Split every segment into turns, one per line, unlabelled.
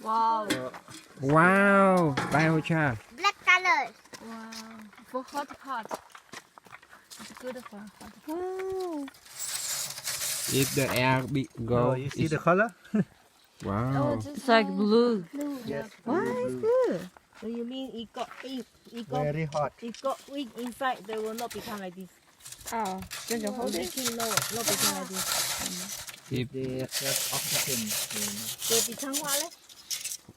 Wow.
Wow, biochar.
Black color.
Wow. For hot. It's good for hot.
Wow.
If the air go,
you see the color?
wow.
It's like blue.
Yes.
Wow,
blue,
it's
blue.
good. So you mean it got
Very hot.
weak inside, they will not become like this.
Oh, then you hold it.
Making not become like this.
If
They have oxygen.
They become what?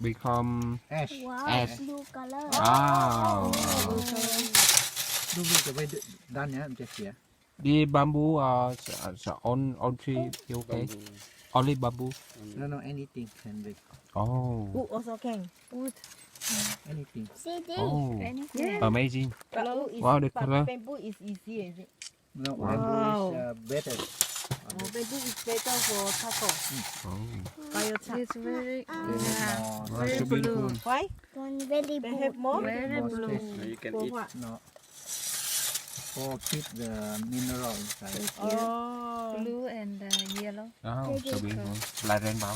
become
Ash.
Wow.
Ash.
Blue color.
wow.
ลูกจะไปด้านนี้มันจะเสีย
The bamboo on tree, okay? Only bamboo.
No, anything can be.
Oh,
Wood also can.
Anything.
See this?
oh,
Anything.
amazing.
But wood is,
Wow, the
but
color.
bamboo is easier, is it?
No,
Wow.
bamboo is better.
Bamboo is better for taco.
Oh,
Biochar.
It's very
wow,
Very
so beautiful.
blue.
Why?
One very
They
blue.
have more?
very
More
blue.
space.
You can
For
eat.
what?
No. For keep the mineral inside.
Oh.
Blue and yellow.
Oh, so beautiful. Like rainbow.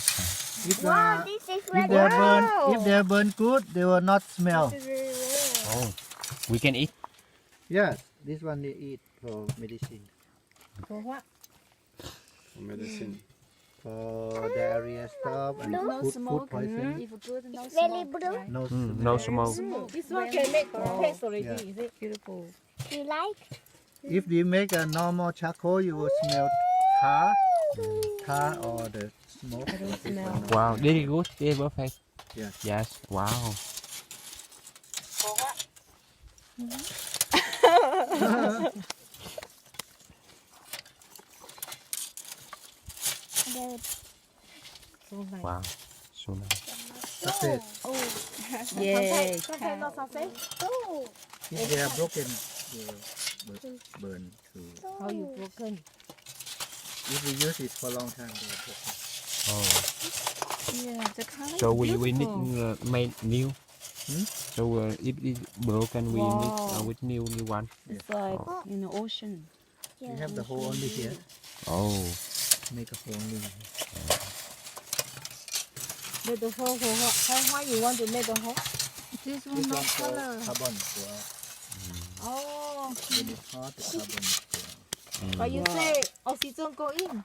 If
Wow, this is very
if they burn good, they will not smell.
This is very rare.
Oh, we can eat.
Yes, this one they eat for medicine,
For what?
Medicine.
for diarrhea stuff and
No
food
smoke.
poison.
If good, no
It's very
smoke.
blue.
Right?
No,
No smoke.
This one can make for pets already,
Yeah.
is it?
Beautiful.
You like?
If they make a normal charcoal, you will smell tar or the smoke.
I don't smell.
Wow, very good. Very perfect.
Yes.
Yes. Wow.
For what?
The
So nice.
Wow. So nice.
Success.
Yay. Sometimes not success.
oh.
If they are broken, they will burn too.
How you broken?
If we use it for a long time, they are broken.
Oh.
Yeah, the color.
So
is
we need
beautiful.
make new.
Hmm?
So if it's broken, we need
Wow.
with new one.
It's like in the ocean.
You have the hole only here.
Oh.
Make a hole only here.
Make the hole for what? Why you want to make the hole?
This one
This
no
one for
color.
carbon. Well,
Oh.
when it's hot, the carbon
But you say oxygen go in.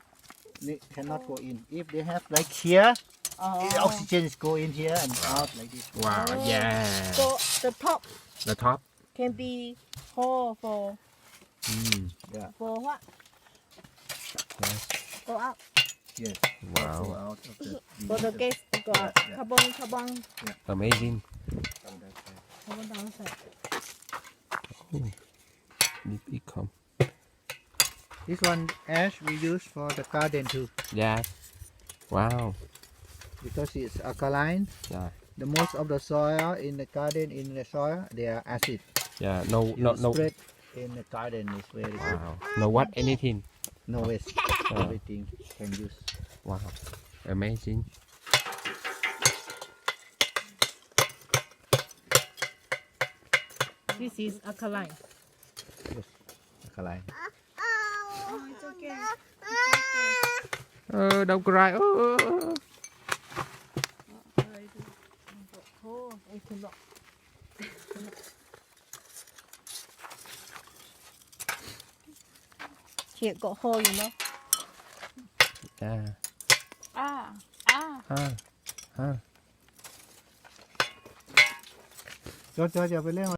they cannot go in. If they have like here,
Oh.
the oxygen is go in here and out like this.
Wow. Yeah.
So the top
The top.
can be hole for
Mm.
what?
Yes.
Go up.
Yes. Go
Wow.
out of the.
For the gas to go up.
Yeah.
Carbon
Amazing.
dioxide.
It become.
This one ash we use for the garden too
Yeah. Wow.
because it's alkaline.
Yeah.
The most of the soil in the garden in the soil they are acid.
Yeah. No.
You
No. No.
spread in the garden is very good.
Wow. No. What? Anything.
No waste. Everything can use.
Wow. Amazing.
This is alkaline.
Alkaline.
Oh, it's okay.
Don't cry.
Oh, it cannot. Here got hole, you know.
Yeah.
Ah.
Cho อย่าไปเล่น